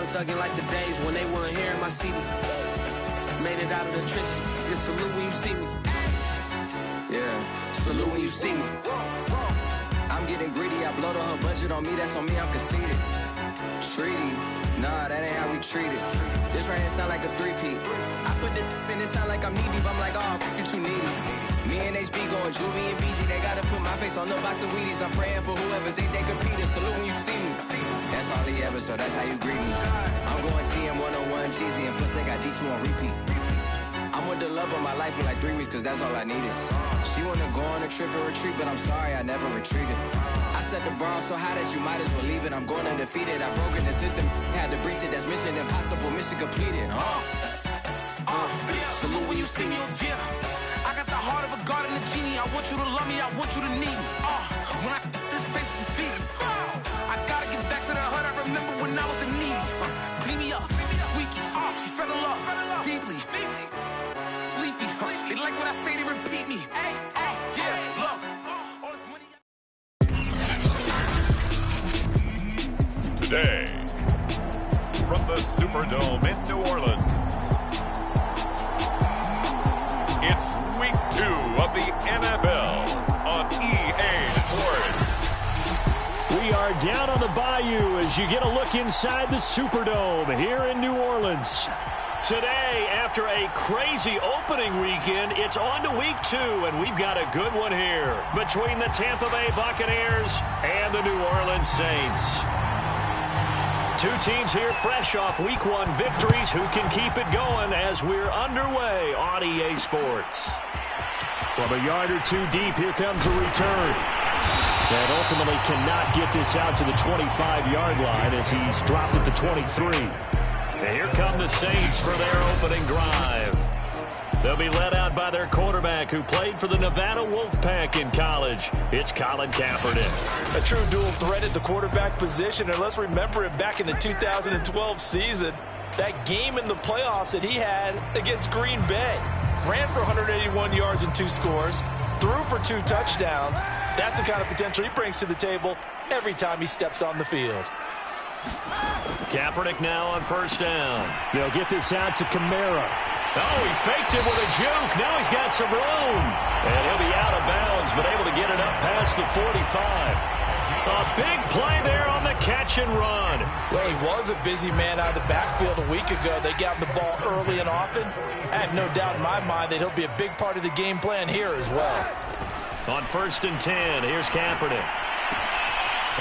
young thuggin' like the days when they weren't here in my city. Made it out of the trenches, just salute when you see me. Yeah, salute when you see me. I'm getting greedy, I blowed her budget on me, that's on me, I'm conceited. Treaty, nah, that ain't how we treat it. This right here sound like a three-peat. I put the in it sound like I'm knee deep, I'm like, oh, you too needy. Me and HB going Juvie and BG, they gotta put my face on no box of Wheaties. I'm praying for whoever think they competing, salute when you see me. That's all he ever, so that's how you greet me. I'm going TM 101 cheesy, and plus they got D2 on repeat. I'm with the love of my life for like 3 weeks, cause that's all I needed. She wanna go on a trip and retreat, but I'm sorry, I never retreated. I set the bar so high that you might as well leave it. I'm going undefeated, I broke in the system, had to breach it, that's mission impossible, mission completed. Salute when you see me, yeah. I got the heart of a god and a genie. I want you to love me, I want you to need me. When I this face is feeding, I gotta get back to the hood. I remember when I was the needy. Clean me up, squeaky. She fell in love deeply. Sleepy. They like what I say, they repeat me. Yeah, look. All this money. Today, from the Superdome in New Orleans, it's week 2 of the NFL on EA Sports. We are down on the bayou as you get a look inside the Superdome here in New Orleans. Today, after a crazy opening weekend, it's on to week 2, and we've got a good one here between the Tampa Bay Buccaneers and the New Orleans Saints. Two teams here fresh off week 1 victories who can keep it going as we're underway on EA Sports. From a yard or two deep, here comes a return. And ultimately cannot get this out to the 25-yard line as he's dropped at the 23. And here come the Saints for their opening drive. They'll be led out by their quarterback who played for the Nevada Wolfpack in college. It's Colin Kaepernick. A true dual threat at the quarterback position. And let's remember it back in the 2012 season. That game in the playoffs that he had against Green Bay. Ran for 181 yards and 2 scores. Threw for 2 touchdowns. That's the kind of potential he brings to the table every time he steps on the field. Kaepernick now on first down. They'll get this out to Kamara. Oh, he faked it with a juke. Now he's got some room. And he'll be out of bounds, but able to get it up past the 45. A big play there on the catch and run. Well, he was a busy man out of the backfield a week ago. They got the ball early and often. I have no doubt in my mind that he'll be a big part of the game plan here as well. On first and 10, here's Kaepernick.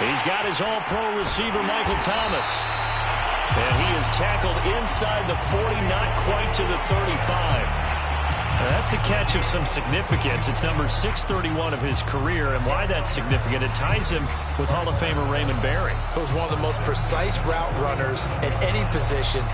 He's got his all-pro receiver, Michael Thomas. And he is tackled inside the 40, not quite to the 35. That's a catch of some significance. It's number 631 of his career, and why that's significant, it ties him with Hall of Famer Raymond Berry. He was one of the most precise route runners at any position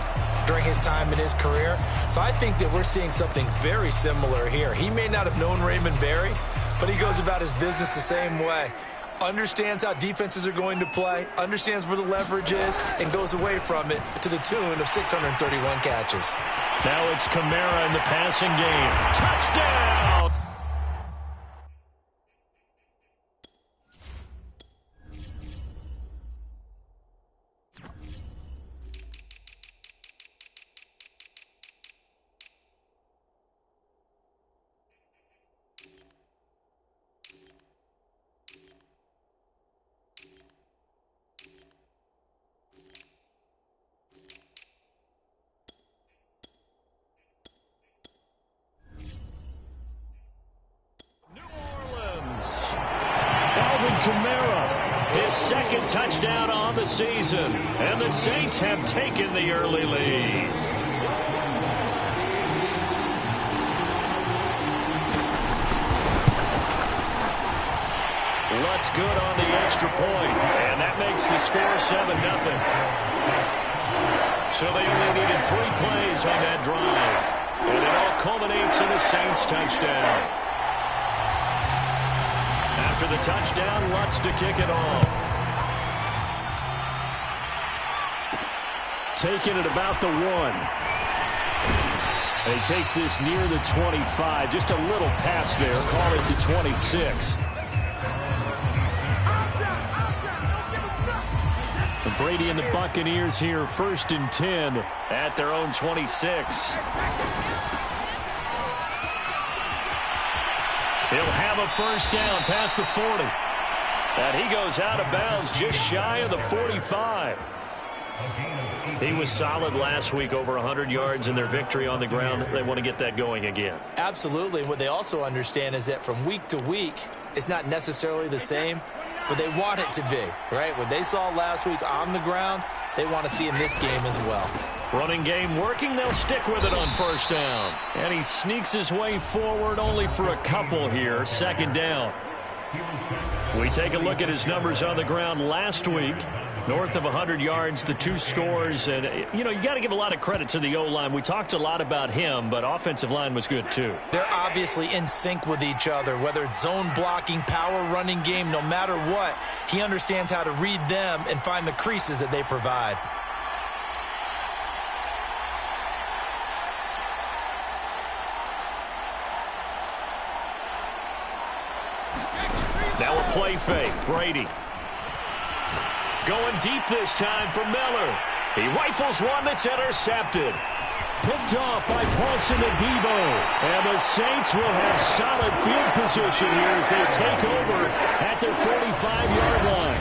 during his time in his career. So I think that we're seeing something very similar here. He may not have known Raymond Berry, but he goes about his business the same way. Understands how defenses are going to play, understands where the leverage is, and goes away from it to the tune of 631 catches. Now it's Kamara in the passing game. Touchdown! Kamara, his second touchdown on the season, and the Saints have taken the early lead. Lutz good on the extra point, and that makes the score 7-0. So they only needed 3 plays on that drive, and it all culminates in a Saints touchdown. After the touchdown, Lutz to kick it off. Taking it about the 1. And he takes this near the 25. Just a little pass there. Call it the 26. Brady and the Buccaneers here, 1st and 10 at their own 26. He'll have a first down past the 40. And he goes out of bounds just shy of the 45. He was solid last week, over 100 yards in their victory on the ground. They want to get that going again. Absolutely. What they also understand is that from week to week, it's not necessarily the same, but they want it to be, right? What they saw last week on the ground, they want to see in this game as well. Running game working. They'll stick with it on first down. And he sneaks his way forward only for a couple here. 2nd down. We take a look at his numbers on the ground last week. North of 100 yards, the 2 scores. And, you got to give a lot of credit to the O-line. We talked a lot about him, but offensive line was good, too. They're obviously in sync with each other, whether it's zone blocking, power running game, no matter what. He understands how to read them and find the creases that they provide. Now a play fake. Brady. Going deep this time for Miller. He rifles one that's intercepted. Picked off by Paulson Adebo. And the Saints will have solid field position here as they take over at their 45-yard line.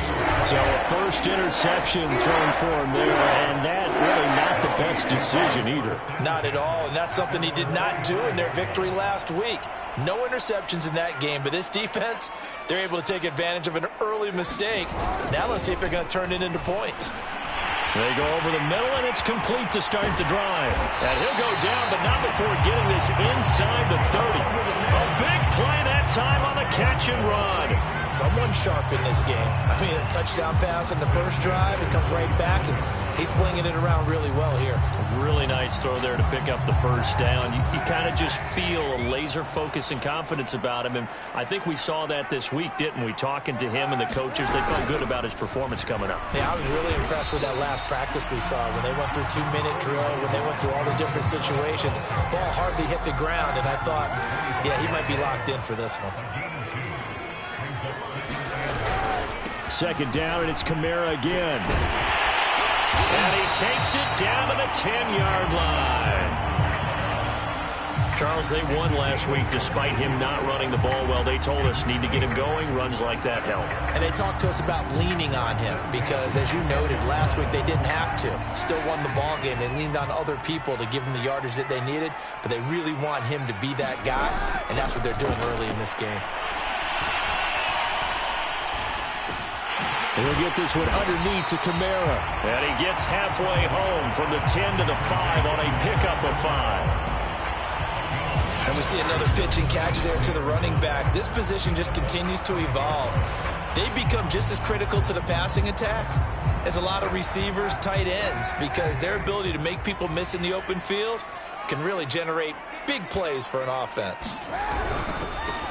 So a first interception thrown for him there, and that really not the best decision either. Not at all, and that's something he did not do in their victory last week. No interceptions in that game, but this defense, they're able to take advantage of an early mistake. Now let's see if they're going to turn it into points. They go over the middle, and it's complete to start the drive. And he'll go down, but not before getting this inside the 30. A big play that time on the catch and run. Someone sharp in this game. I mean, a touchdown pass in the first drive. It comes right back, and he's flinging it around really well here. Really nice throw there to pick up the first down. You kind of just feel a laser focus and confidence about him, and I think we saw that this week, didn't we? Talking to him and the coaches, they felt good about his performance coming up. Yeah, I was really impressed with that last practice we saw when they went through 2-minute drill, when they went through all the different situations. Ball hardly hit the ground, and I thought, yeah, he might be locked in for this one. 2nd down, and it's Kamara again. And he takes it down to the 10-yard line. Charles, they won last week despite him not running the ball well. They told us need to get him going. Runs like that help. And they talked to us about leaning on him because, as you noted, last week they didn't have to. Still won the ball game. They leaned on other people to give them the yardage that they needed, but they really want him to be that guy, and that's what they're doing early in this game. He'll get this one underneath to Kamara. And he gets halfway home from the 10 to the 5 on a pickup of 5. And we see another pitch and catch there to the running back. This position just continues to evolve. They become just as critical to the passing attack as a lot of receivers, tight ends, because their ability to make people miss in the open field can really generate big plays for an offense.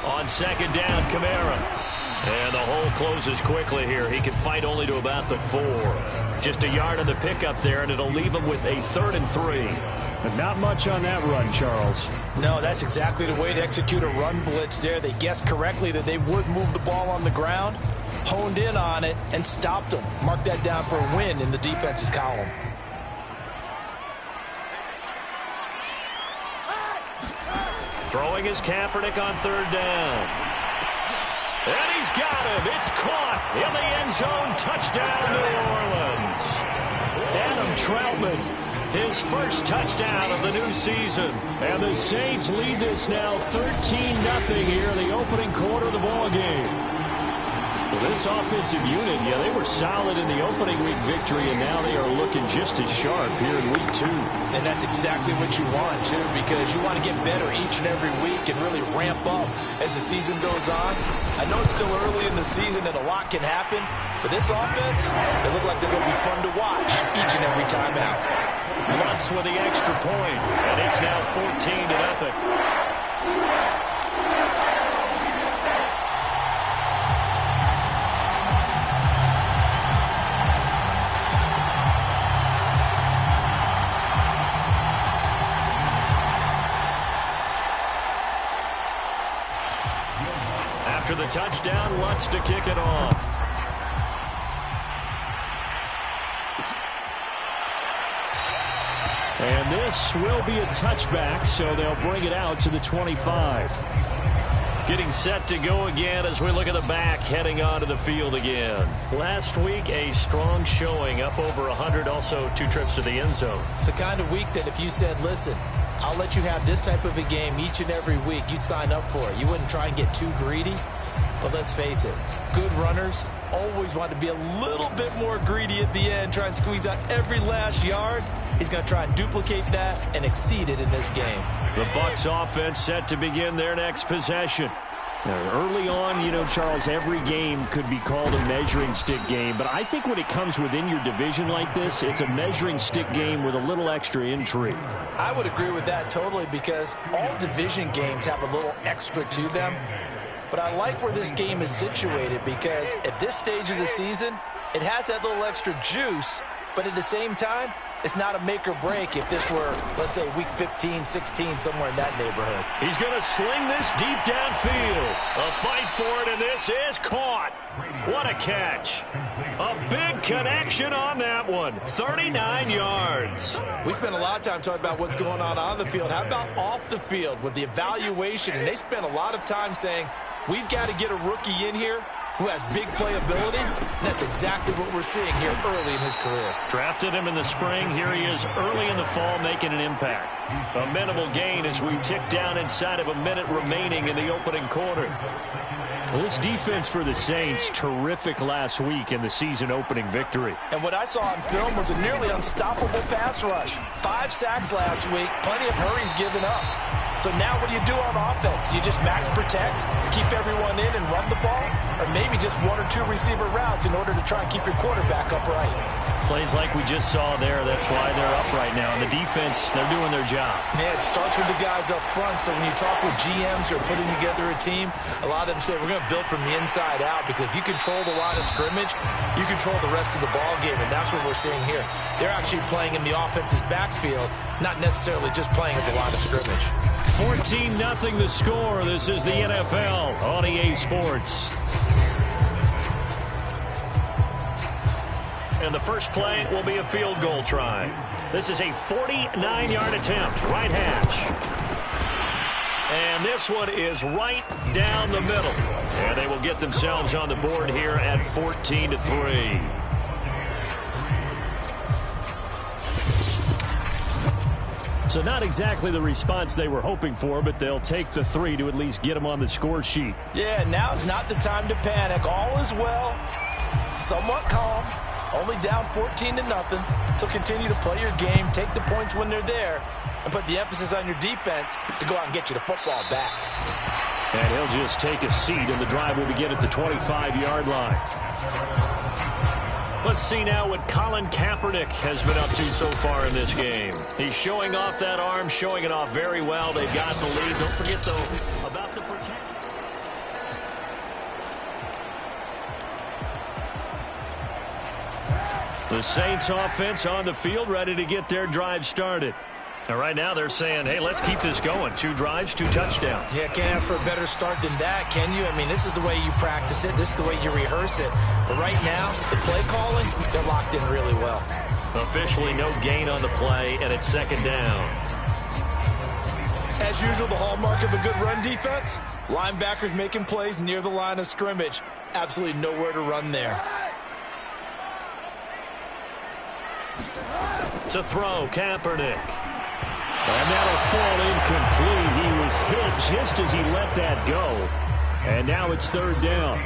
On 2nd down, Kamara. And the hole closes quickly here. He can fight only to about the 4. Just a yard on the pickup there, and it'll leave him with a 3rd and 3. But not much on that run, Charles. No, that's exactly the way to execute a run blitz there. They guessed correctly that they would move the ball on the ground, honed in on it, and stopped them. Mark that down for a win in the defense's column. Throwing is Kaepernick on 3rd down. And he's got him. It's caught in the end zone. Touchdown, New Orleans. Adam Troutman, his first touchdown of the new season. And the Saints lead this now 13-0 here in the opening quarter of the ball game. Well, this offensive unit, yeah, they were solid in the opening week victory, and now they are looking just as sharp here in week 2. And that's exactly what you want, too, because you want to get better each and every week and really ramp up as the season goes on. I know it's still early in the season and a lot can happen, but this offense, they look like they're going to be fun to watch each and every time out. Lutz with the extra point, and it's now 14-0. After the touchdown, Lutz to kick it off. And this will be a touchback, so they'll bring it out to the 25. Getting set to go again as we look at the back, heading onto the field again. Last week, a strong showing, up over 100, also 2 trips to the end zone. It's the kind of week that if you said, listen, I'll let you have this type of a game each and every week, you'd sign up for it. You wouldn't try and get too greedy. But let's face it, good runners always want to be a little bit more greedy at the end, try and squeeze out every last yard. He's going to try and duplicate that and exceed it in this game. The Bucs offense set to begin their next possession. Now, early on, you know, Charles, every game could be called a measuring stick game. But I think when it comes within your division like this, it's a measuring stick game with a little extra intrigue. I would agree with that totally, because all division games have a little extra to them. But I like where this game is situated, because at this stage of the season, it has that little extra juice, but at the same time, it's not a make or break if this were, let's say, week 15, 16, somewhere in that neighborhood. He's going to sling this deep downfield. A fight for it, and this is caught. What a catch. A big connection on that one. 39 yards. We spent a lot of time talking about what's going on the field. How about off the field with the evaluation? And they spent a lot of time saying, we've got to get a rookie in here who has big playability. That's exactly what we're seeing here early in his career. Drafted him in the spring. Here he is early in the fall making an impact. A minimal gain as we tick down inside of a minute remaining in the opening quarter. Well, this defense for the Saints, terrific last week in the season opening victory. And what I saw on film was a nearly unstoppable pass rush. 5 sacks last week, plenty of hurries given up. So now what do you do on offense? You just max protect, keep everyone in and run the ball? Or maybe just 1 or 2 receiver routes in order to try and keep your quarterback upright? Plays like we just saw there, that's why they're up right now. And the defense, they're doing their job. Yeah, it starts with the guys up front. So when you talk with GMs who are putting together a team, a lot of them say we're going to build from the inside out, because if you control the line of scrimmage, you control the rest of the ball game, and that's what we're seeing here. They're actually playing in the offense's backfield, not necessarily just playing at the line of scrimmage. 14-0 the score. This is the NFL on EA Sports. And the first play will be a field goal try. This is a 49-yard attempt, right hash. And this one is right down the middle. And they will get themselves on the board here at 14-3. So not exactly the response they were hoping for, but they'll take the 3 to at least get them on the score sheet. Yeah, now's not the time to panic. All is well, somewhat calm, only down 14-0. So continue to play your game, take the points when they're there, and put the emphasis on your defense to go out and get you the football back. And he'll just take a seat, and the drive will begin at the 25-yard line. Let's see now what Colin Kaepernick has been up to so far in this game. He's showing off that arm, showing it off very well. They've got the lead. Don't forget, though, about the protection. The Saints offense on the field, ready to get their drive started. And right now they're saying, hey, let's keep this going. 2 drives, 2 touchdowns. Yeah, can't ask for a better start than that, can you? I mean, this is the way you practice it. This is the way you rehearse it. But right now, the play calling, they're locked in really well. Officially no gain on the play, and it's 2nd down. As usual, the hallmark of a good run defense, linebackers making plays near the line of scrimmage. Absolutely nowhere to run there. To throw, Kaepernick. And that'll fall incomplete. He was hit just as he let that go. And now it's 3rd down.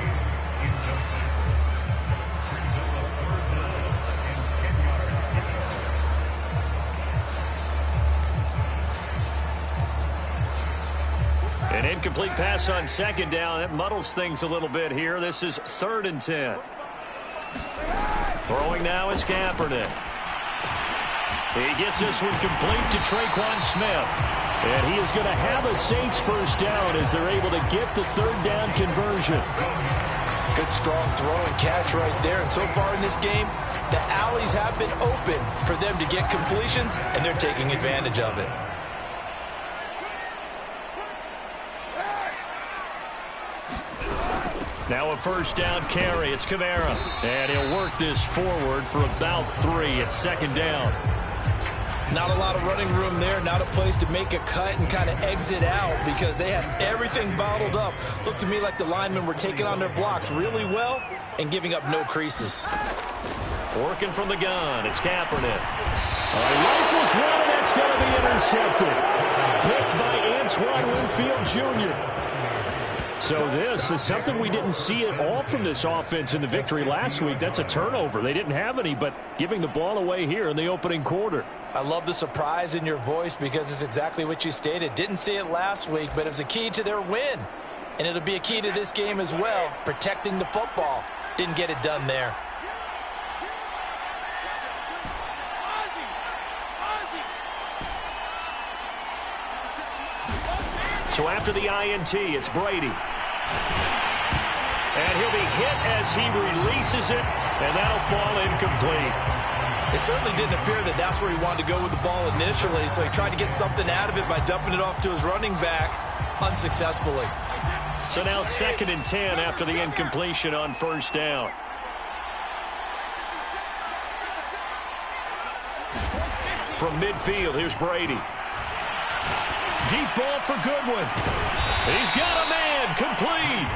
An incomplete pass on 2nd down. That muddles things a little bit here. This is 3rd and 10. Throwing now is Kaepernick. He gets this one complete to Traquan Smith. And he is going to have a Saints first down as they're able to get the 3rd down conversion. Good strong throw and catch right there. And so far in this game, the alleys have been open for them to get completions, and they're taking advantage of it. Now a first down carry. It's Kamara. And he'll work this forward for about 3 at 2nd down. Not a lot of running room there, not a place to make a cut and kind of exit out because they had everything bottled up. Looked to me like the linemen were taking on their blocks really well and giving up no creases. Working from the gun, it's Kaepernick. A rifles one, and that's going to be intercepted. Picked by Antoine Winfield Jr. So this is something we didn't see at all from this offense in the victory last week. That's a turnover. They didn't have any, but giving the ball away here in the opening quarter. I love the surprise in your voice because it's exactly what you stated. Didn't see it last week, but it's a key to their win. And it'll be a key to this game as well, protecting the football. Didn't get it done there. So after the INT, it's Brady. And he'll be hit as he releases it, and that'll fall incomplete. It certainly didn't appear that that's where he wanted to go with the ball initially, so he tried to get something out of it by dumping it off to his running back unsuccessfully. So now 2nd and 10 after the incompletion on first down. From midfield, here's Brady. Deep ball for Goodwin. He's got a man, complete.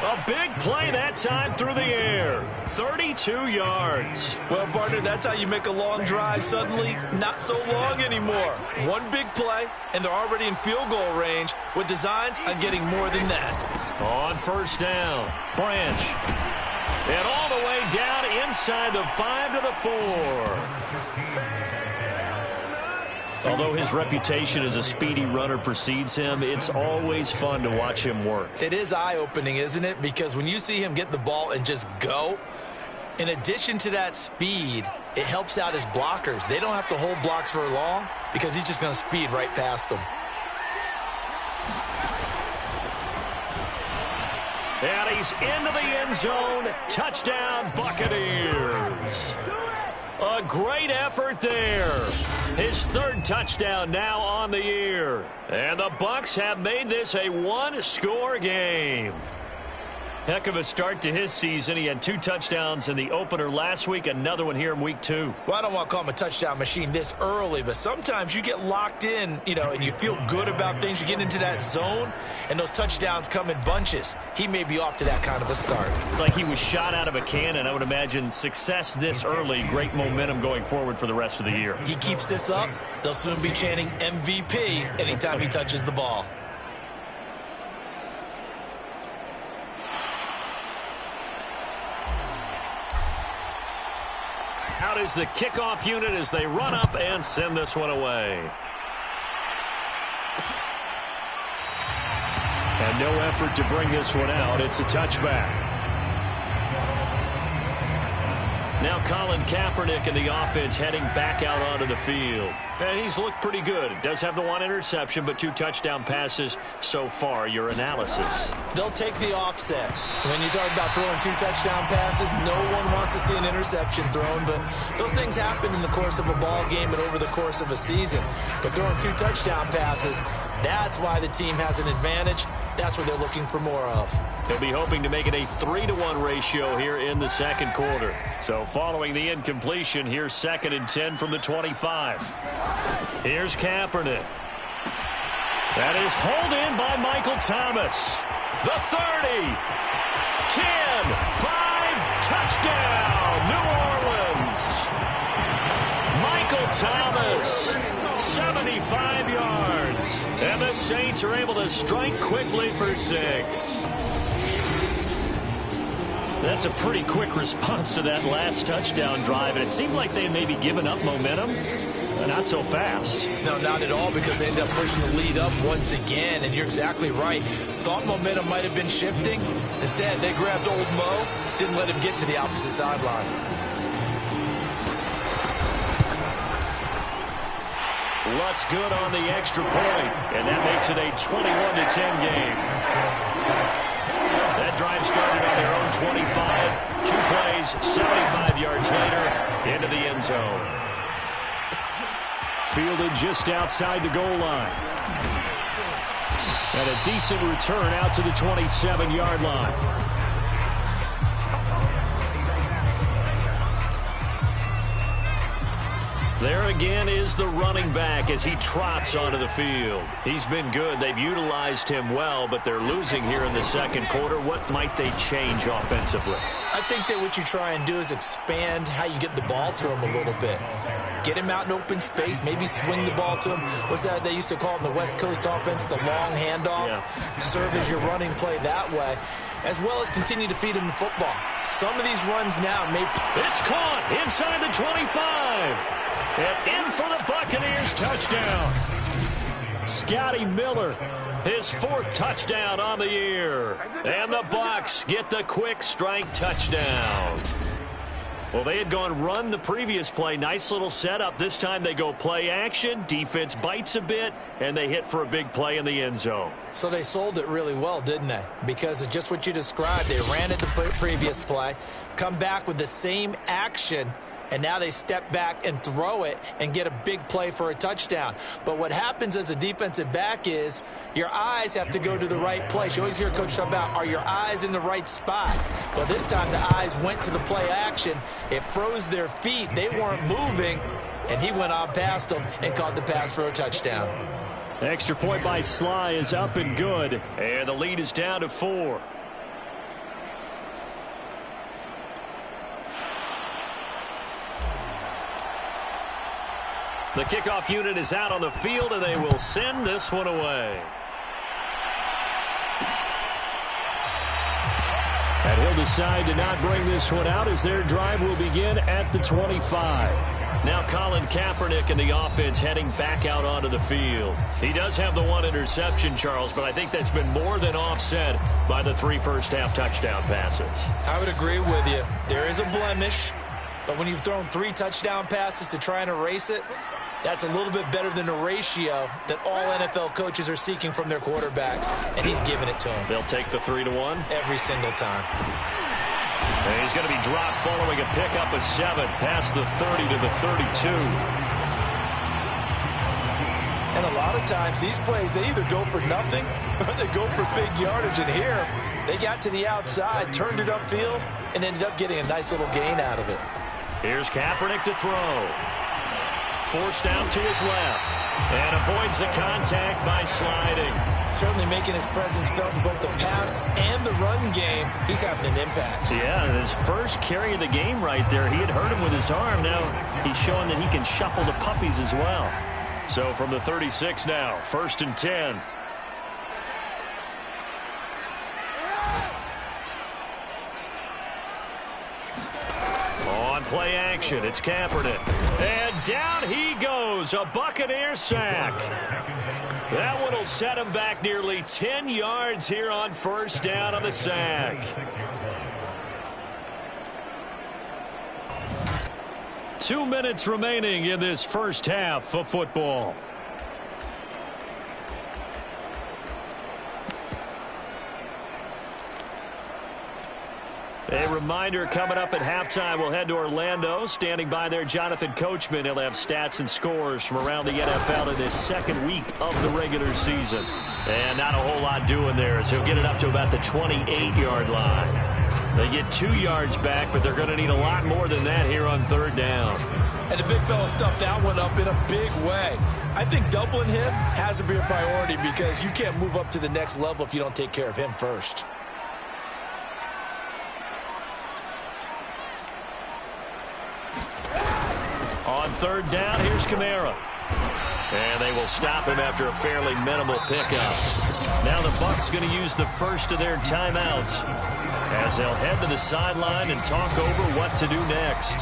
A big play that time through the air. 32 yards. Well, partner, that's how you make a long drive suddenly not so long anymore. One big play, and they're already in field goal range with designs on getting more than that. On first down, Branch. And all the way down inside the 5 to the 4. Although his reputation as a speedy runner precedes him, it's always fun to watch him work. It is eye-opening, isn't it? Because when you see him get the ball and just go, in addition to that speed, it helps out his blockers. They don't have to hold blocks for long because he's just going to speed right past them. And he's into the end zone. Touchdown, Buccaneers. A great effort there. His 3rd touchdown now on the year. And the Bucs have made this a one-score game. Heck of a start to his season. He had 2 touchdowns in the opener last week, another one here in week 2. Well, I don't want to call him a touchdown machine this early, but sometimes you get locked in, and you feel good about things. You get into that zone, and those touchdowns come in bunches. He may be off to that kind of a start. It's like he was shot out of a cannon. I would imagine success this early, great momentum going forward for the rest of the year. He keeps this up, they'll soon be chanting MVP anytime he touches the ball. Out is the kickoff unit as they run up and send this one away. And no effort to bring this one out. It's a touchback. Now Colin Kaepernick in the offense heading back out onto the field. And he's looked pretty good. Does have the 1 interception, but 2 touchdown passes so far. Your analysis. They'll take the offset. When you talk about throwing 2 touchdown passes, no one wants to see an interception thrown, but those things happen in the course of a ball game and over the course of a season. But throwing 2 touchdown passes, that's why the team has an advantage. That's what they're looking for more of. They'll be hoping to make it a 3-to-1 ratio here in the 2nd quarter. So following the incompletion, here's 2nd and 10 from the 25. Here's Kaepernick. That is hauled in by Michael Thomas. The 30. 10. 5. Touchdown. New Orleans. Michael Thomas. 75 yards. And the Saints are able to strike quickly for 6. That's a pretty quick response to that last touchdown drive, and it seemed like they had maybe given up momentum. Not so fast. No, not at all, because they end up pushing the lead up once again, and you're exactly right. Thought momentum might have been shifting. Instead, they grabbed old Mo, didn't let him get to the opposite sideline. Lutt's good on the extra point, and that makes it a 21-10 game. That drive started on their own 25. 2 plays, 75 yards later, into the end zone. Fielded just outside the goal line. And a decent return out to the 27-yard line. There again is the running back as he trots onto the field. He's been good. They've utilized him well, but they're losing here in the second quarter. What might they change offensively? I think that what you try and do is expand how you get the ball to him a little bit. Get him out in open space, maybe swing the ball to him. What's that they used to call in the West Coast offense, the long handoff? Yeah. Serve as your running play that way, as well as continue to feed him the football. Some of these runs now may... It's caught inside the 25. And in for the Buccaneers touchdown. Scotty Miller, his 4th touchdown on the year. And the Bucs get the quick strike touchdown. Well, they had gone run the previous play. Nice little setup. This time they go play action. Defense bites a bit, and they hit for a big play in the end zone. So they sold it really well, didn't they? Because of just what you described. They ran it the previous play, come back with the same action, and now they step back and throw it and get a big play for a touchdown. But what happens as a defensive back is your eyes have to go to the right place. You always hear Coach talk about, are your eyes in the right spot? Well, this time the eyes went to the play action. It froze their feet. They weren't moving, and he went on past them and caught the pass for a touchdown. Extra point by Sly is up and good, and the lead is down to 4. The kickoff unit is out on the field, and they will send this one away. And he'll decide to not bring this one out as their drive will begin at the 25. Now Colin Kaepernick and the offense heading back out onto the field. He does have the 1 interception, Charles, but I think that's been more than offset by the 3 first-half touchdown passes. I would agree with you. There is a blemish, but when you've thrown 3 touchdown passes to try and erase it, that's a little bit better than the ratio that all NFL coaches are seeking from their quarterbacks, and he's giving it to them. They'll take the 3-1? Every single time. And he's going to be dropped following a pickup of 7 past the 30 to the 32. And a lot of times these plays, they either go for nothing or they go for big yardage. And here, they got to the outside, turned it upfield, and ended up getting a nice little gain out of it. Here's Kaepernick to throw. Forced out to his left. And avoids the contact by sliding. Certainly making his presence felt in both the pass and the run game. He's having an impact. Yeah, his first carry of the game right there, he had hurt him with his arm. Now he's showing that he can shuffle the puppies as well. So from the 36 now, 1st and 10. On play action, it's Kaepernick. And down he goes, a Buccaneer sack. That one will set him back nearly 10 yards here on 1st down on the sack. Two minutes remaining in this first half of football. A reminder coming up at halftime, we'll head to Orlando. Standing by there, Jonathan Coachman. He'll have stats and scores from around the NFL in this second week of the regular season. And not a whole lot doing there as he'll get it up to about the 28-yard line. They get 2 yards back, but they're going to need a lot more than that here on 3rd down. And the big fella stuffed that one up in a big way. I think doubling him has to be a priority because you can't move up to the next level if you don't take care of him first. On 3rd down, here's Kamara. And they will stop him after a fairly minimal pickup. Now the Bucs going to use the first of their timeouts as they'll head to the sideline and talk over what to do next.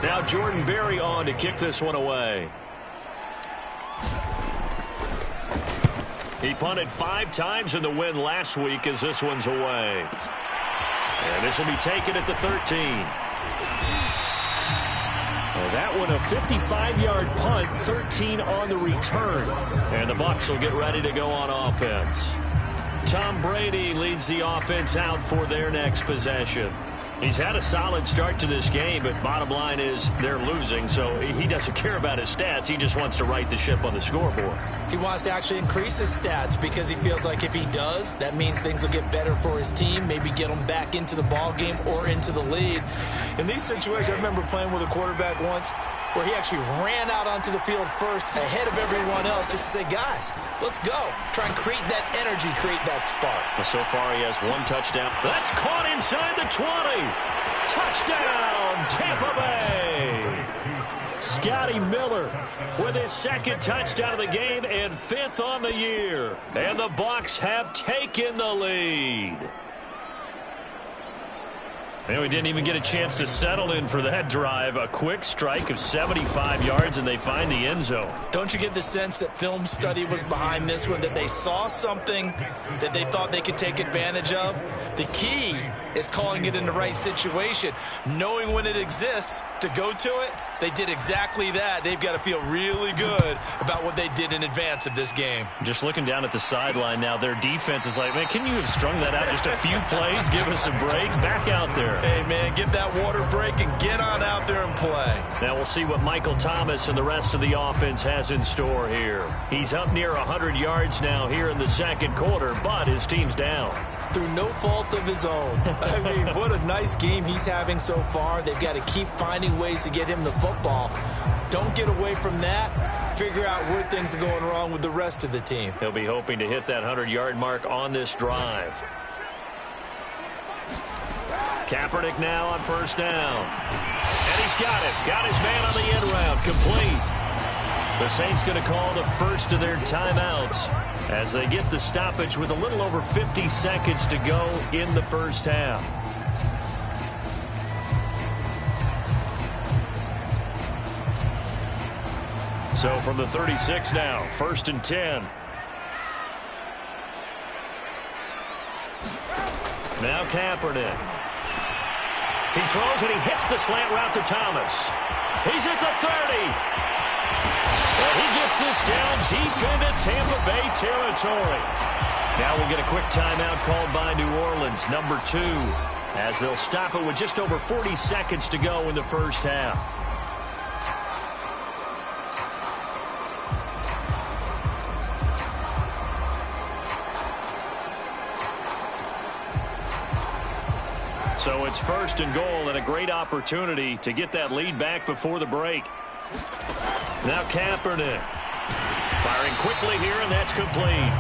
Now Jordan Berry on to kick this one away. He punted 5 times in the win last week as this one's away. And this will be taken at the 13. Well, that one a 55-yard punt, 13 on the return. And the Bucs will get ready to go on offense. Tom Brady leads the offense out for their next possession. He's had a solid start to this game, but bottom line is they're losing, so he doesn't care about his stats. He just wants to right the ship on the scoreboard. He wants to actually increase his stats because he feels like if he does, that means things will get better for his team, maybe get them back into the ball game or into the lead. In these situations, I remember playing with a quarterback once where he actually ran out onto the field first ahead of everyone else just to say, guys, let's go. Try and create that energy, create that spark. Well, so far he has one touchdown. That's caught inside the 20. Touchdown, Tampa Bay. Scotty Miller with his second touchdown of the game and 5th on the year. And the Bucs have taken the lead. And we didn't even get a chance to settle in for that drive. A quick strike of 75 yards, and they find the end zone. Don't you get the sense that film study was behind this one, that they saw something that they thought they could take advantage of? The key is calling it in the right situation, knowing when it exists to go to it. They did exactly that. They've got to feel really good about what they did in advance of this game. Just looking down at the sideline now, their defense is like, man, can you have strung that out just a few plays? Give us a break. Back out there. Hey, man, get that water break and get on out there and play. Now we'll see what Michael Thomas and the rest of the offense has in store here. He's up near 100 yards now here in the second quarter, but his team's down. Through no fault of his own. I mean, what a nice game he's having so far. They've got to keep finding ways to get him the football. Don't get away from that. Figure out where things are going wrong with the rest of the team. He'll be hoping to hit that 100-yard mark on this drive. Kaepernick now on first down. And he's got it. Got his man on the end route. Complete. The Saints going to call the first of their timeouts as they get the stoppage with a little over 50 seconds to go in the first half. So from the 36 now, 1st and 10. Now Kaepernick. He throws and he hits the slant route to Thomas. He's at the 30. And he gets this down deep into Tampa Bay territory. Now we'll get a quick timeout called by New Orleans, number 2, as they'll stop it with just over 40 seconds to go in the first half. So it's 1st and goal and a great opportunity to get that lead back before the break. Now Kaepernick firing quickly here, and that's complete.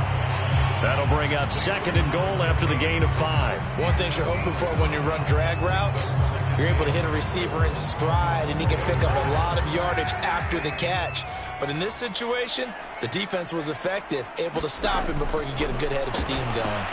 That'll bring up 2nd and goal after the gain of 5. One thing you're hoping for when you run drag routes, you're able to hit a receiver in stride, and he can pick up a lot of yardage after the catch. But in this situation, the defense was effective, able to stop him before he could get a good head of steam going.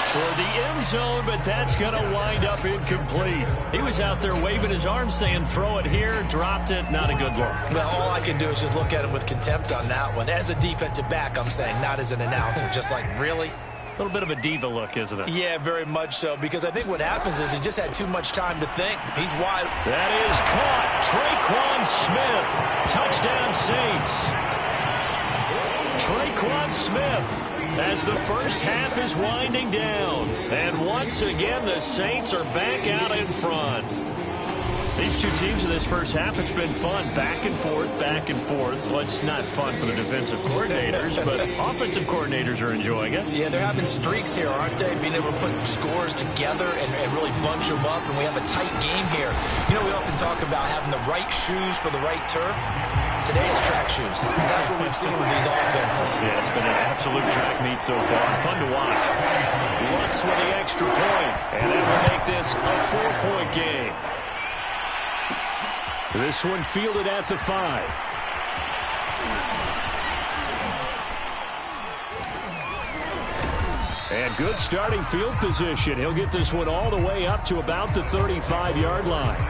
Toward the end zone, but that's going to wind up incomplete. He was out there waving his arms saying, throw it here, dropped it, not a good look. Well, all I can do is just look at him with contempt on that one. As a defensive back, I'm saying, not as an announcer. Just like, really? A little bit of a diva look, isn't it? Yeah, very much so, because I think what happens is he just had too much time to think. He's wide. That is caught. Traquan Smith. Touchdown, Saints. Traquan Smith. As the first half is winding down. And once again, the Saints are back out in front. These two teams in this first half, it's been fun. Back and forth, back and forth. Well, it's not fun for the defensive coordinators, but offensive coordinators are enjoying it. Yeah, they're having streaks here, aren't they? Being able to put scores together and really bunch them up, and we have a tight game here. You know, we often talk about having the right shoes for the right turf. Today is track shoes. That's what we've seen with these offenses. Yeah, it's been an absolute track meet so far. Fun to watch. Lux with the extra point, and that will make this a 4-point game. This one fielded at the 5. And good starting field position. He'll get this one all the way up to about the 35-yard line.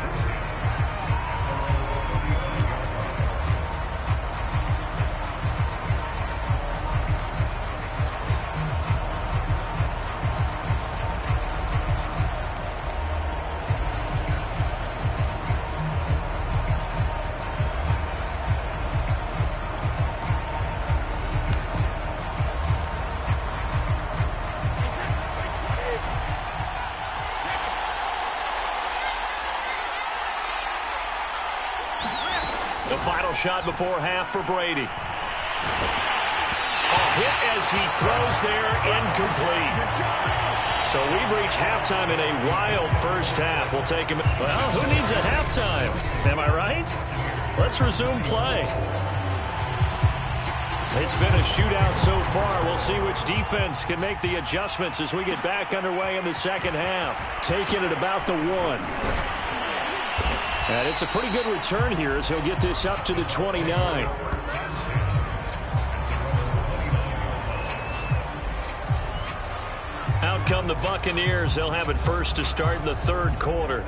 The final shot before half for Brady. A hit as he throws there, incomplete. So we've reached halftime in a wild first half. We'll take him. Well, who needs a halftime? Am I right? Let's resume play. It's been a shootout so far. We'll see which defense can make the adjustments as we get back underway in the second half. Taking it about the 1. And it's a pretty good return here as he'll get this up to the 29. Out come the Buccaneers. They'll have it first to start in the third quarter.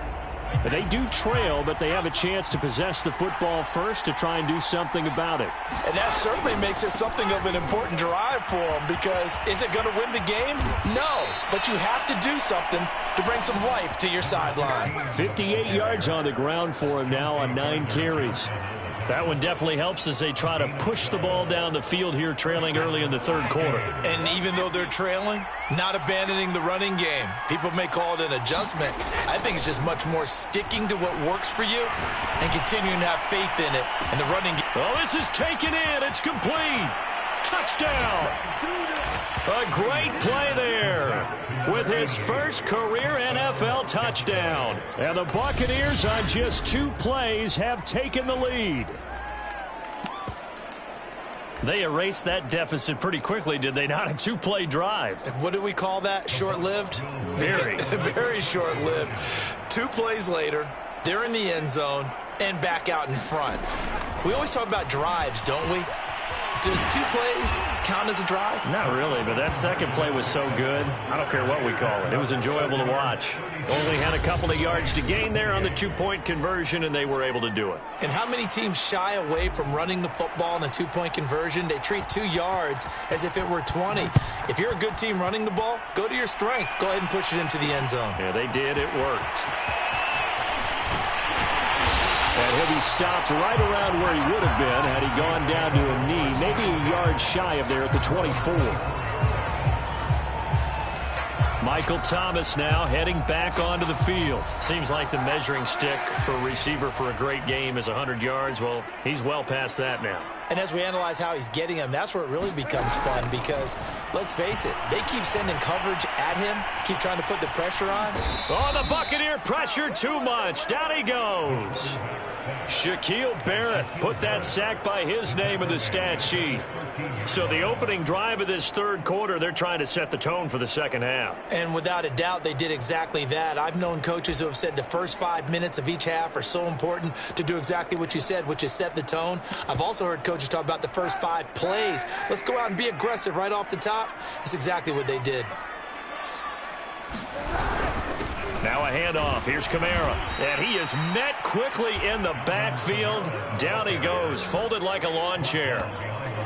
But they do trail, but they have a chance to possess the football first to try and do something about it. And that certainly makes it something of an important drive for them, because is it going to win the game? No, but you have to do something to bring some life to your sideline. 58 yards on the ground for him now on 9 carries. That one definitely helps as they try to push the ball down the field here, trailing early in the third quarter. And even though they're trailing, not abandoning the running game. People may call it an adjustment. I think it's just much more sticking to what works for you and continuing to have faith in it. And the running game. Oh, this is taken in. It's complete. Touchdown. A great play there with his first career NFL touchdown. And the Buccaneers on just 2 plays have taken the lead. They erased that deficit pretty quickly, did they not? A 2-play drive. What do we call that? Short-lived? Very. Very short-lived. 2 plays later, they're in the end zone and back out in front. We always talk about drives, don't we? Does 2 plays count as a drive? Not really, but that second play was so good. I don't care what we call it. It was enjoyable to watch. Only had a couple of yards to gain there on the 2-point conversion, and they were able to do it. And how many teams shy away from running the football in a 2-point conversion? They treat 2 yards as if it were 20. If you're a good team running the ball, go to your strength. Go ahead and push it into the end zone. Yeah, they did. It worked. And he'll be stopped right around where he would have been had he gone down to a knee, maybe a yard shy of there at the 24. Michael Thomas now heading back onto the field. Seems like the measuring stick for a receiver for a great game is 100 yards. Well, he's well past that now. And as we analyze how he's getting them, that's where it really becomes fun, because, let's face it, they keep sending coverage at him, keep trying to put the pressure on. Oh, the Buccaneer pressure too much. Down he goes. Shaquille Barrett put that sack by his name in the stat sheet. So the opening drive of this third quarter, they're trying to set the tone for the second half. And without a doubt, they did exactly that. I've known coaches who have said the first 5 minutes of each half are so important to do exactly what you said, which is set the tone. I've also heard coaches talk about the first 5 plays. Let's go out and be aggressive right off the top. That's exactly what they did. Now a handoff. Here's Kamara. And he is met quickly in the backfield. Down he goes, folded like a lawn chair.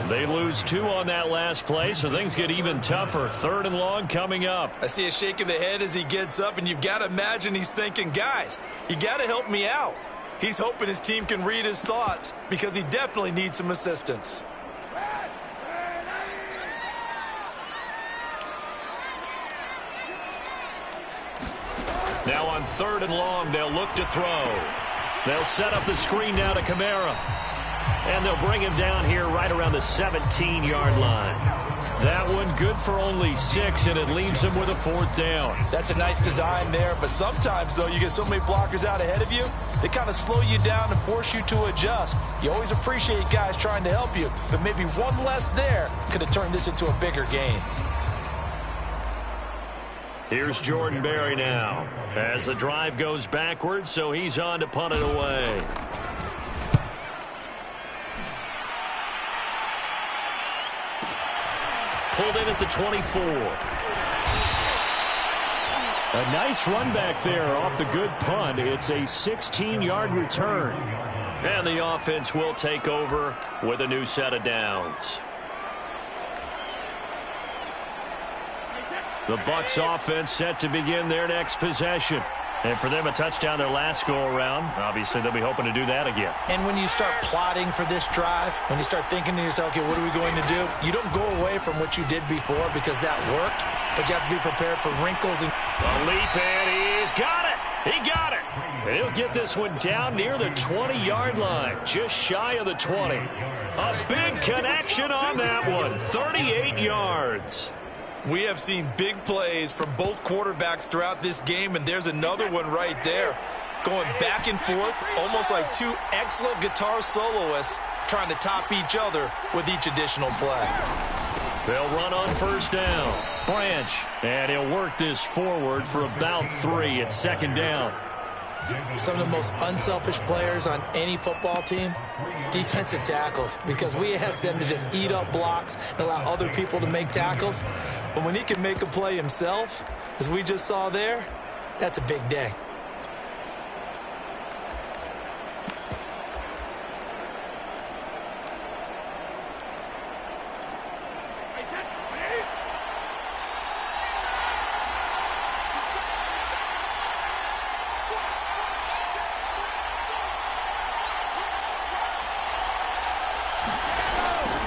They lose 2 on that last play, so things get even tougher. 3rd and long coming up. I see a shake of the head as he gets up, and you've got to imagine he's thinking, guys, you got to help me out. He's hoping his team can read his thoughts, because he definitely needs some assistance. Now on 3rd and long, they'll look to throw. They'll set up the screen now to Kamara. And they'll bring him down here right around the 17-yard line. That one good for only 6, and it leaves him with a 4th down. That's a nice design there, but sometimes, though, you get so many blockers out ahead of you, they kind of slow you down and force you to adjust. You always appreciate guys trying to help you, but maybe one less there could have turned this into a bigger game. Here's Jordan Berry now as the drive goes backwards, so he's on to punt it away. Pulled in at the 24. A nice run back there off the good punt. It's a 16-yard return. And the offense will take over with a new set of downs. The Bucs offense set to begin their next possession. And for them, a touchdown their last go-around. Obviously, they'll be hoping to do that again. And when you start plotting for this drive, when you start thinking to yourself, okay, what are we going to do? You don't go away from what you did before because that worked, but you have to be prepared for wrinkles. A leap, and he's got it. He got it. And he'll get this one down near the 20-yard line, just shy of the 20. A big connection on that one, 38 yards. We have seen big plays from both quarterbacks throughout this game, and there's another one right there. Going back and forth, almost like two excellent guitar soloists trying to top each other with each additional play. They'll run on first down. Branch, and he'll work this forward for about 3 at second down. Some of the most unselfish players on any football team, defensive tackles, because we ask them to just eat up blocks and allow other people to make tackles. But when he can make a play himself, as we just saw there, that's a big day.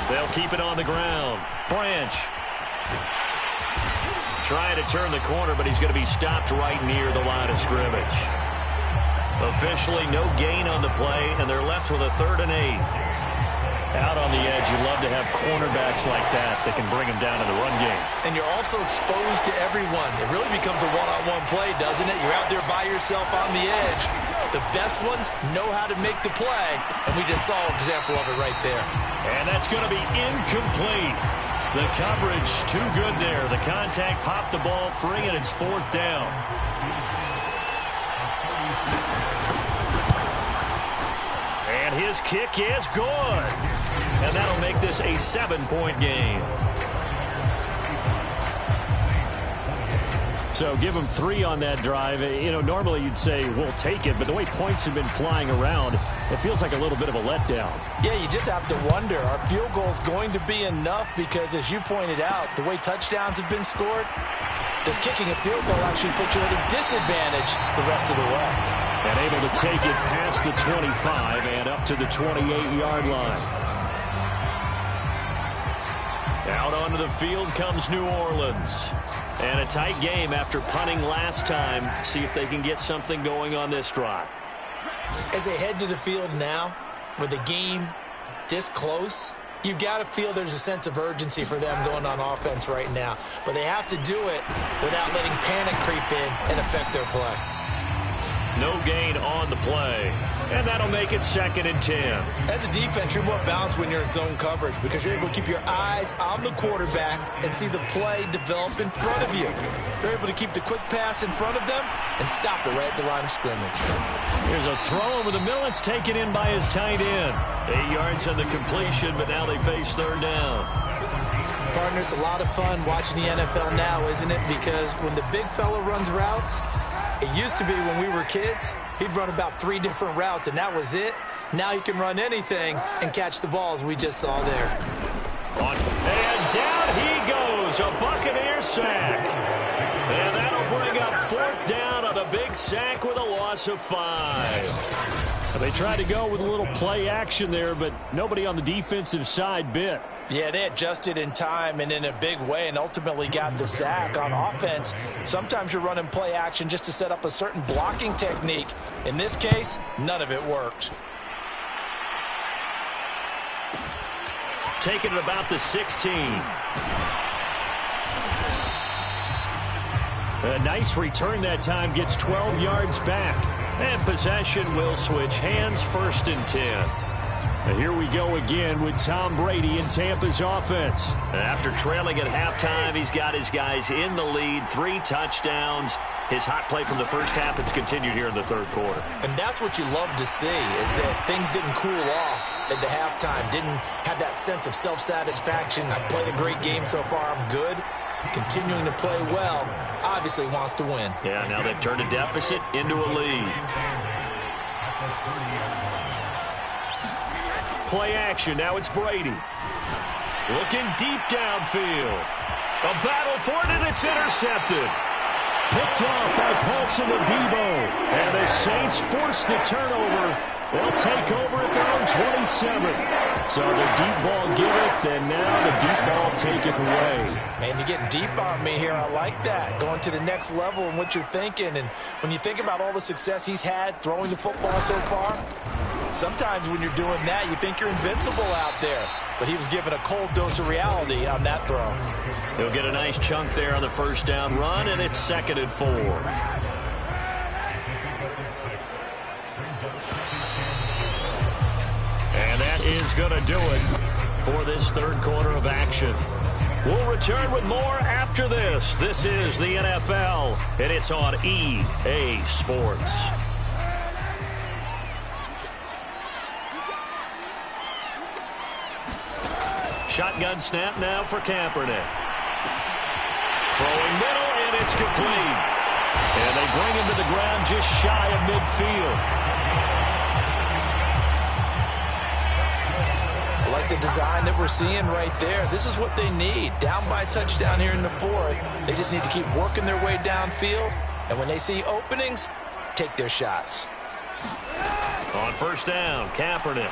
They'll keep it on the ground. Branch trying to turn the corner, but he's going to be stopped right near the line of scrimmage. Officially no gain on the play, and they're left with a 3rd and 8. Out on the edge, you love to have cornerbacks like that can bring him down in the run game. And you're also exposed to everyone. It really becomes a one-on-one play, doesn't it? You're out there by yourself on the edge. The best ones know how to make the play, and we just saw an example of it right there. And that's going to be incomplete. The coverage too good there. The contact popped the ball free, and it's 4th down. And his kick is good. And that'll make this a 7-point game. So give them 3 on that drive. You know, normally you'd say, we'll take it, but the way points have been flying around, it feels like a little bit of a letdown. Yeah, you just have to wonder, are field goals going to be enough? Because as you pointed out, the way touchdowns have been scored, does kicking a field goal actually put you at a disadvantage the rest of the way? And able to take it past the 25 and up to the 28-yard line. Out onto the field comes New Orleans. And a tight game after punting last time. See if they can get something going on this drive. As they head to the field now, with the game this close, you've got to feel there's a sense of urgency for them going on offense right now. But they have to do it without letting panic creep in and affect their play. No gain on the play. And that'll make it 2nd and 10. As a defense, you're more balanced when you're in zone coverage because you're able to keep your eyes on the quarterback and see the play develop in front of you. You're able to keep the quick pass in front of them and stop it right at the line of scrimmage. Here's a throw over the middle. It's taken in by his tight end. 8 yards on the completion, but now they face 3rd down. Partner, it's a lot of fun watching the NFL now, isn't it? Because when the big fella runs routes, it used to be when we were kids, he'd run about 3 different routes, and that was it. Now he can run anything and catch the ball, as we just saw there. And down he goes, a Buccaneer sack. And that'll bring up 4th down on a big sack with a loss of 5. They tried to go with a little play action there, but nobody on the defensive side bit. Yeah, they adjusted in time and in a big way and ultimately got the sack. On offense, sometimes you're running play action just to set up a certain blocking technique. In this case, none of it worked. Taking it about the 16. A nice return that time, gets 12 yards back. And possession will switch hands, 1st and 10. Here we go again with Tom Brady in Tampa's offense. After trailing at halftime, he's got his guys in the lead, 3 touchdowns. His hot play from the first half, it's continued here in the 3rd quarter. And that's what you love to see, is that things didn't cool off at the halftime, didn't have that sense of self-satisfaction. I played a great game so far, I'm good. Continuing to play well, obviously wants to win. Yeah, now they've turned a deficit into a lead. Play action. Now it's Brady. Looking deep downfield. A battle for it, and it's intercepted. Picked off by Paulson Adebo. And the Saints force the turnover. They'll take over at their own 27. So the deep ball giveth, and now the deep ball taketh away. Man, you're getting deep on me here. I like that. Going to the next level and what you're thinking. And when you think about all the success he's had throwing the football so far, sometimes when you're doing that, you think you're invincible out there. But he was given a cold dose of reality on that throw. He'll get a nice chunk there on the first down run, and it's 2nd and 4. And that is going to do it for this third quarter of action. We'll return with more after this. This is the NFL, and it's on EA Sports. Shotgun snap now for Kaepernick. Throwing middle, and it's complete. And they bring him to the ground just shy of midfield. I like the design that we're seeing right there. This is what they need. Down by a touchdown here in the fourth. They just need to keep working their way downfield. And when they see openings, take their shots. On first down, Kaepernick.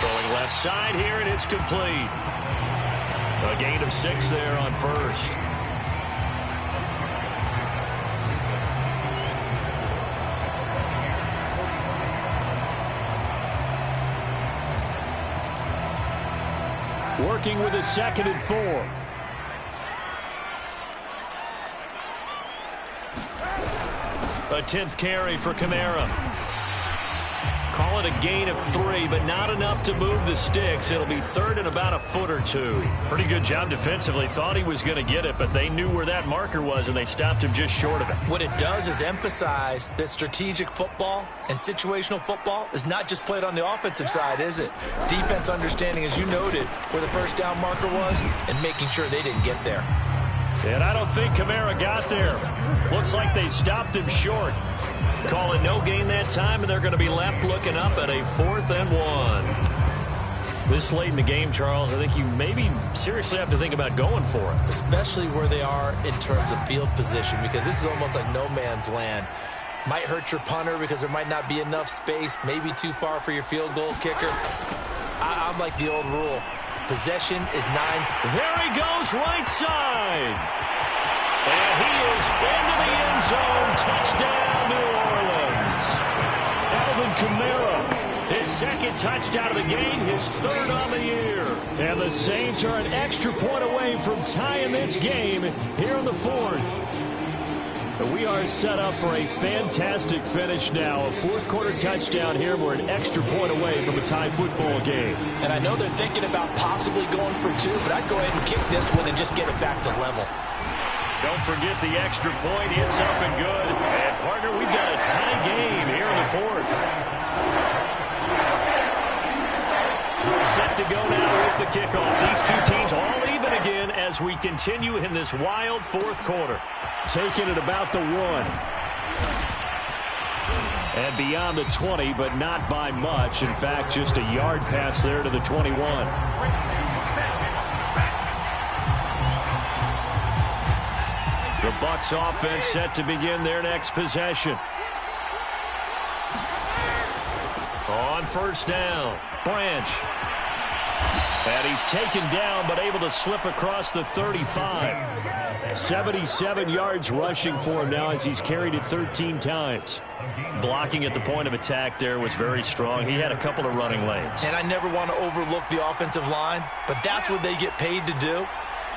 Throwing left side here, and it's complete. A gain of 6 there on first. Working with a 2nd and 4. A 10th carry for Kamara. Call it a gain of 3, but not enough to move the sticks. It'll be 3rd and about a foot or 2. Pretty good job defensively. Thought he was going to get it, but they knew where that marker was, and they stopped him just short of it. What it does is emphasize that strategic football and situational football is not just played on the offensive side, is it? Defense understanding, as you noted, where the first down marker was and making sure they didn't get there. And I don't think Kamara got there. Looks like they stopped him short. Call it no gain that time, and they're going to be left looking up at a 4th and 1. This late in the game, Charles, I think you maybe seriously have to think about going for it. Especially where they are in terms of field position, because this is almost like no man's land. Might hurt your punter because there might not be enough space, maybe too far for your field goal kicker. I'm like the old rule. Possession is 9. There he goes, right side. And he is into the end zone. Touchdown, New Orleans. Alvin Kamara, his 2nd touchdown of the game, his 3rd on the year. And the Saints are an extra point away from tying this game here in the 4th. We are set up for a fantastic finish now. A 4th quarter touchdown here. We're an extra point away from a tie football game. And I know they're thinking about possibly going for 2, but I'd go ahead and kick this one and just get it back to level. Don't forget the extra point. It's up and good. And, partner, we've got a tie game here in the 4th. Set to go now with the kickoff. These two teams all even again as we continue in this wild 4th quarter. Taking it about the 1. And beyond the 20, but not by much. In fact, just a yard pass there to the 21. The Bucs offense set to begin their next possession. On first down, Branch. And he's taken down, but able to slip across the 35. 77 yards rushing for him now as he's carried it 13 times. Blocking at the point of attack there was very strong. He had a couple of running lanes. And I never want to overlook the offensive line, but that's what they get paid to do.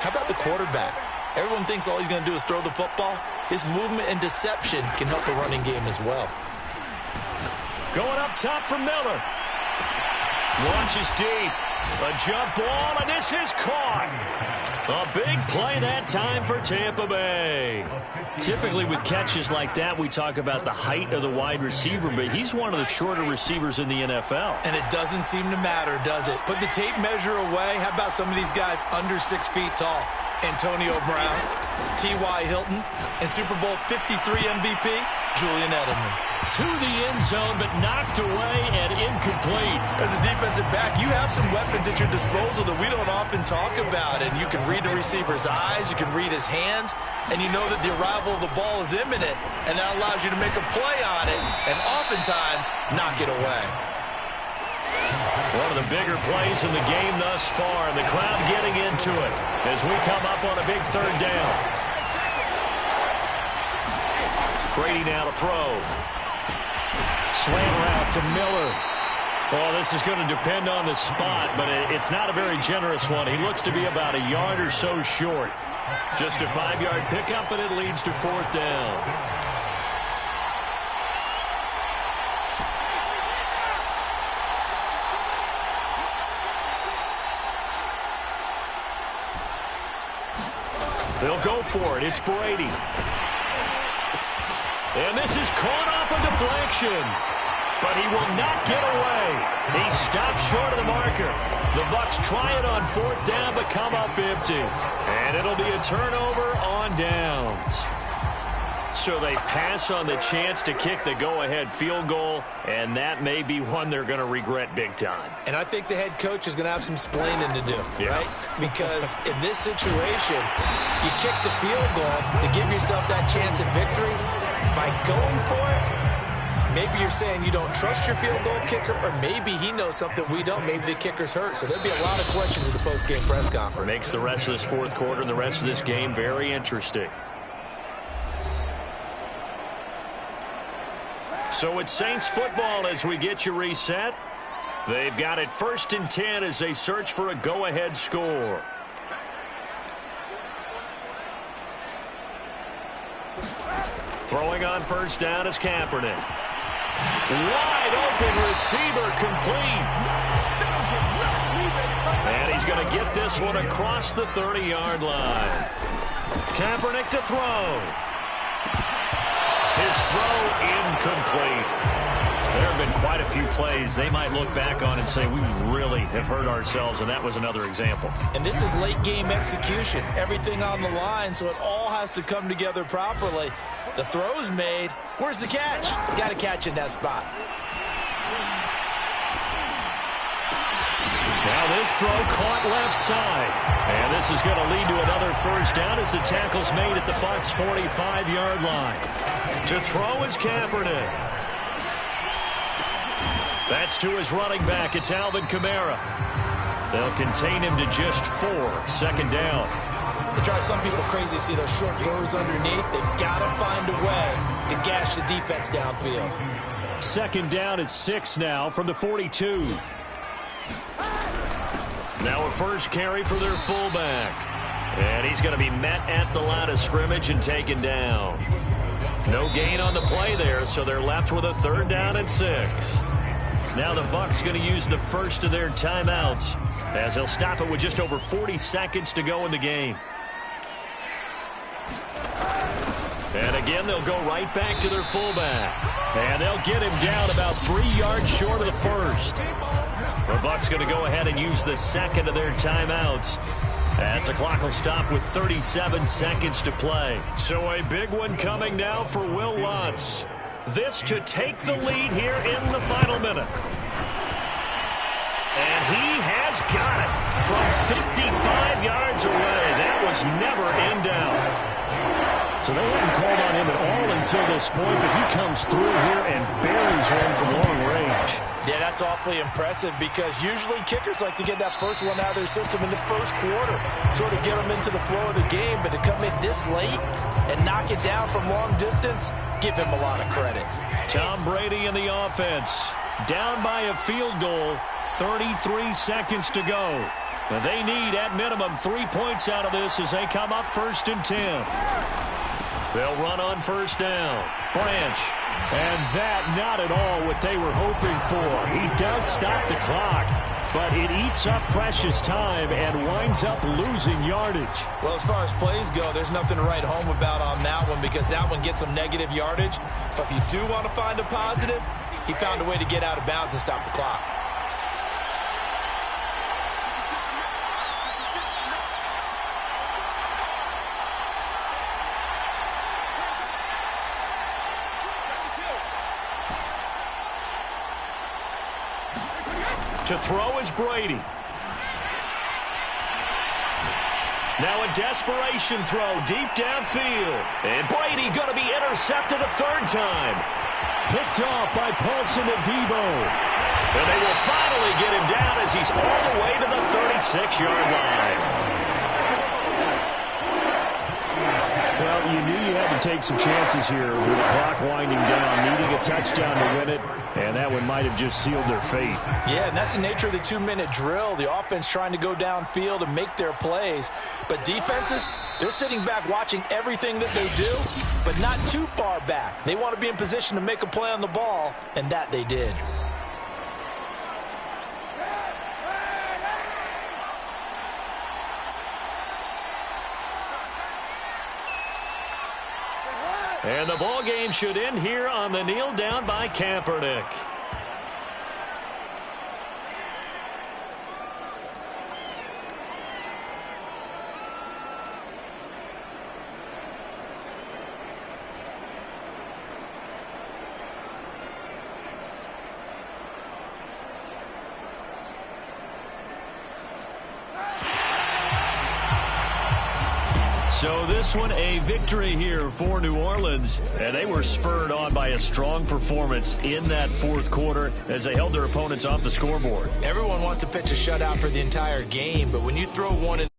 How about the quarterback? Everyone thinks all he's going to do is throw the football. His movement and deception can help the running game as well. Going up top for Miller. Launches deep. A jump ball, and this is caught. A big play that time for Tampa Bay. Typically with catches like that, we talk about the height of the wide receiver, but he's one of the shorter receivers in the NFL. And it doesn't seem to matter, does it? Put the tape measure away. How about some of these guys under 6 feet tall? Antonio Brown, T.Y. Hilton, and Super Bowl 53 MVP, Julian Edelman. to the end zone, but knocked away and incomplete. As a defensive back, you have some weapons at your disposal that we don't often talk about. And you can read the receiver's eyes, you can read his hands, and you know that the arrival of the ball is imminent, and that allows you to make a play on it and oftentimes knock it away. One of the bigger plays in the game thus far, and the crowd getting into it as we come up on a big third down. Brady now to throw. Slant route to Miller. Well, this is going to depend on the spot, but it's not a very generous one. He looks to be about a yard or so short. Just a 5-yard pickup, and it leads to fourth down. They'll go for it. It's Brady. And this is caught off a deflection. But he will not get away. He stops short of the marker. The Bucs try it on fourth down, but come up empty. And it'll be a turnover on downs. So they pass on the chance to kick the go-ahead field goal, and that may be one they're going to regret big time. And I think the head coach is going to have some splaining to do, right? Because in this situation, you kick the field goal to give yourself that chance at victory. By going for it, maybe you're saying you don't trust your field goal kicker, or maybe he knows something we don't. Maybe the kicker's hurt. So there'll be a lot of questions at the post-game press conference. Makes the rest of this fourth quarter and the rest of this game very interesting. So it's Saints football as we get you reset. They've got it 1st and 10 as they search for a go-ahead score. Throwing on first down is Kaepernick. Wide open receiver complete. And he's going to get this one across the 30-yard line. Kaepernick to throw. His throw incomplete. There have been quite a few plays they might look back on and say, we really have hurt ourselves, and that was another example. And this is late-game execution. Everything on the line, so it all has to come together properly. The throw's made. Where's the catch? Got to catch in that spot. Now this throw caught left side. And this is going to lead to another first down as the tackle's made at the Bucs' 45-yard line. To throw is Kaepernick. That's to his running back. It's Alvin Kamara. They'll contain him to just 4. 2nd down. They drive some people crazy to see those short throws underneath. They've got to find a way to gash the defense downfield. 2nd down at 6 now from the 42. Now a first carry for their fullback. And he's going to be met at the line of scrimmage and taken down. No gain on the play there, so they're left with a 3rd down and 6. Now the Bucs going to use the first of their timeouts as they'll stop it with just over 40 seconds to go in the game. And again, they'll go right back to their fullback. And they'll get him down about 3 yards short of the first. The Bucs going to go ahead and use the second of their timeouts as the clock will stop with 37 seconds to play. So a big one coming now for Will Lutz. This to take the lead here in the final minute. And he has got it from 55 yards away. That was never in doubt. So they haven't called on him at all until this point, but he comes through here and buries one from long range. Yeah, that's awfully impressive because usually kickers like to get that first one out of their system in the first quarter, sort of get them into the flow of the game, but to come in this late and knock it down from long distance, give him a lot of credit. Tom Brady in the offense, down by a field goal, 33 seconds to go. Now they need, at minimum, 3 points out of this as they come up 1st and 10. They'll run on first down. Branch. And that not at all what they were hoping for. He does stop the clock, but it eats up precious time and winds up losing yardage. Well, as far as plays go, there's nothing to write home about on that one because that one gets some negative yardage. But if you do want to find a positive, he found a way to get out of bounds and stop the clock. To throw is Brady. Now a desperation throw deep downfield. And Brady going to be intercepted a third time. Picked off by Paulson and Debo. And they will finally get him down as he's all the way to the 36-yard line. Well, you knew you had to take some chances here with the clock winding down, needing a touchdown to win it, and that one might have just sealed their fate. Yeah, and that's the nature of the 2-minute drill. The offense trying to go downfield and make their plays. But defenses, they're sitting back watching everything that they do, but not too far back. They want to be in position to make a play on the ball, and that they did. And the ball game should end here on the kneel down by Kaepernick. So this one, a victory here for New Orleans, and they were spurred on by a strong performance in that fourth quarter as they held their opponents off the scoreboard. Everyone wants to pitch a shutout for the entire game, but when you throw one in